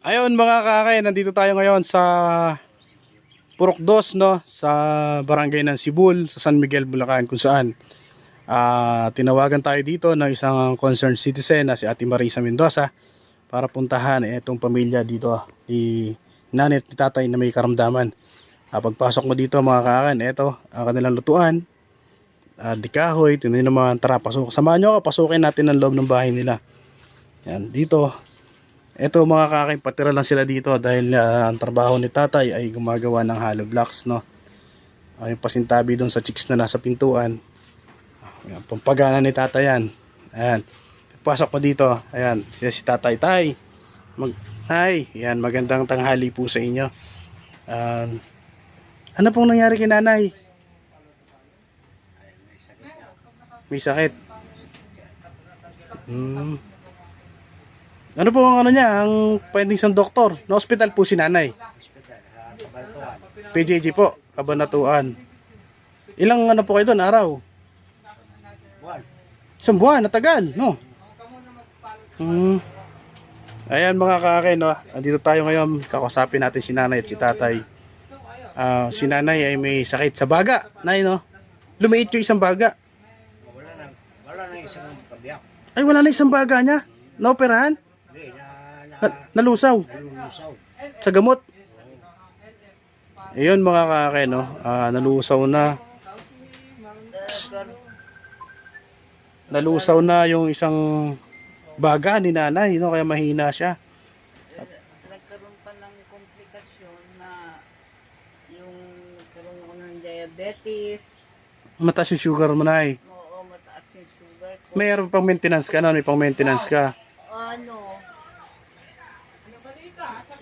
Ayun mga kakay, nandito tayo ngayon sa Purok 2, no, sa barangay ng Sibul, sa San Miguel, Bulacan, kung saan tinawagan tayo dito ng isang concerned citizen na si Ate Marisa Mendoza para puntahan itong pamilya dito ni nanay at ni tatay na may karamdaman. Pagpasok mo dito mga kakay, ito ang kanilang lutuan, dikahoy, tinuloy naman, tara pasok. Samahan nyo ako, pasukin natin ang loob ng bahay nila. Yan, dito. Ito mga kakay, patira lang sila dito dahil ang trabaho ni tatay ay gumagawa ng hollow blocks, no. Yung pasintabi doon sa chicks na nasa pintuan. Ayan, pampagana ni tatay yan. Ayan. Pasok mo dito. Ayan, si tatay. Tay. Tay. Ayan, magandang tanghali po sa inyo. Ano pong nangyari kay nanay? May sakit. Ano po ang ano niya, ang findings ng doktor? Na hospital po si nanay. PJJ po, Kabanatuan. Ilang ano po kayo doon, araw? Isang buwan, natagal, no? Ayan mga kakay, no? Andito tayo ngayon, kakusapin natin si nanay at si tatay. Si nanay ay may sakit sa baga, nay, no? Lumiit yung isang baga. Wala na isang pabiyak. Ay, wala na isang baga niya? Naoperahan? Nalusaw? Nalusaw. Sa gamot? Ayun mga kakay, no? Nalusaw na. Nalusaw na yung isang baga ni nanay, no? Kaya mahina siya. Nagkaroon pa ng komplikasyon na yung nagkaroon ako ng diabetes. Mataas yung sugar mo, nay. Oo, mataas yung sugar ko. Mayroon pang maintenance ka, no? May pang maintenance ka. Ano?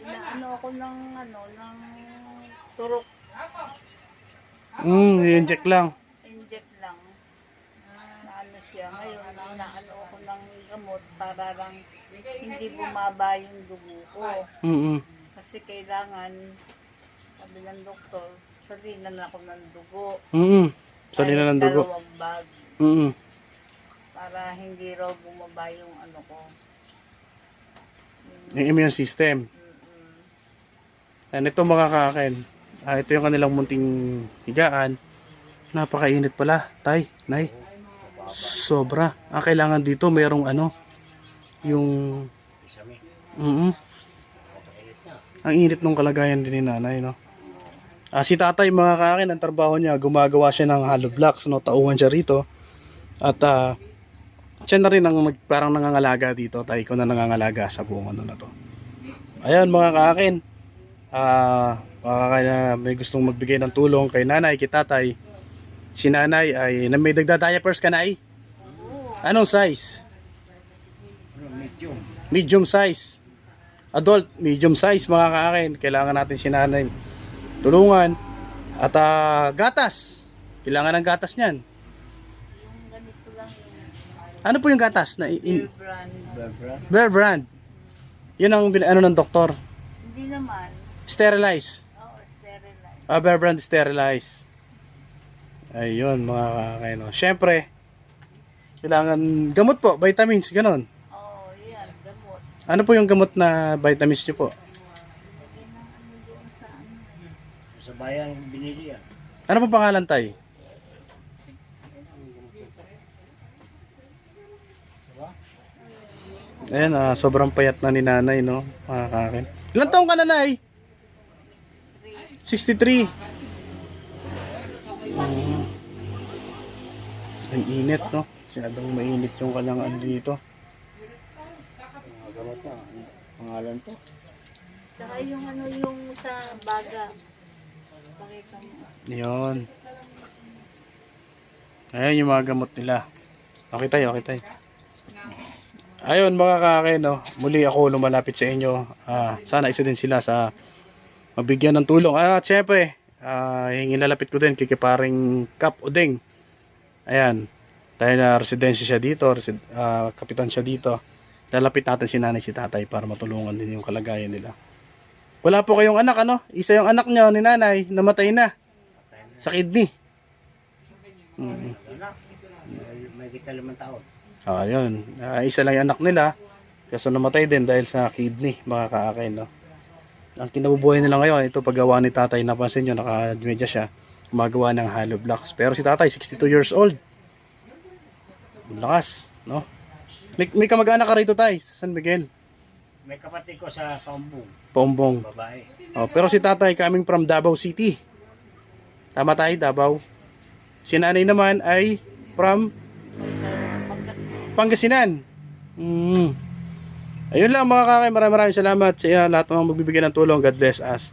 Inaano ako ng turok. I-inject lang. Inject lang. Naano siya. Ngayon, naano ako ng gamot para lang hindi bumaba yung dugo ko. Kasi kailangan, sabi ng doktor, salinan ako ng dugo. Salinan ng dugo. Dalawang bag. Para hindi raw bumaba yung ano ko. Yung immune system. And ito mga kakain, ito yung kanilang munting higaan. Napakainit pala, tay, nay. Sobra. Ang kailangan dito mayroong ano, yung ang init ng kalagayan din ni nanay, no. Si tatay mga kakain, ang trabaho niya, gumagawa siya ng hollow blocks, no. Tauhan siya rito. At siya na rin ang parang nangangalaga dito, tay, ko na nangangalaga sa buong ano na to. Ayan mga kakain. May gustong magbigay ng tulong kay nanay, kay tatay. Si nanay ay may diapers ka, nay? Anong size? Medium. Medium size. Adult, medium size mga kaakin. Kailangan natin si nanay tulungan. At gatas. Kailangan ng gatas niyan. Yung ganito lang yung Ano po yung gatas? Bear brand. Bear brand. Yun ang ano ng doktor. Hindi naman. Sterilize. Oo, sterilized. Bear brand sterilize. Ayun mga kakain. Siyempre, kailangan gamot po, vitamins, ganon. Oo, yan, gamot. Ano po yung gamot na vitamins nyo po? Lagyan ng ano doon sa ano. Sa bayan binili yan. Ano po pangalan, tay? Ayan, sobrang payat na ni nanay, no? Mga kakain. Ilan taong ka na, nay? 63. Ang init, no? Sinadong mainit yung kanyang ano dito. Mga gamot na. Pangalan to. Saka yung ano yung sa baga. Pakita mo. Yun. Ayan yung mga gamot nila. Okay tayo, okay tayo. Ayun mga kakain, no? Muli ako lumalapit sa inyo. Sana isa din sila sa mabigyan ng tulong. At syempre, hingilalapit ko din kay paring Kap Udeng. Ayan. Dahil na residensya siya dito, kapitan siya dito. Lalapit natin si nanay si tatay para matulungan din yung kalagayan nila. Wala po kayong anak, ano? Isa yung anak nyo ni nanay, namatay na. Sa kidney. May kita 5 taon. Ayun. Isa lang yung anak nila. Kaso namatay din dahil sa kidney, mga kaakay, no? Ang kinabubuhay nila ngayon, ito paggawa ni tatay, napansin nyo, naka-medya siya, gumagawa ng hollow blocks. Pero si tatay, 62 years old. Ang lakas, no? May kamag-anak ka rito, tay, sa San Miguel. May kapatid ko sa Paumbong, Paumbong. babae. Oh, pero si tatay coming from Davao City. Tama tayo, Davao. Si nanay naman ay from Pangasinan. Ayun lang mga kakay, maraming salamat sa lahat ng magbibigay ng tulong. God bless us.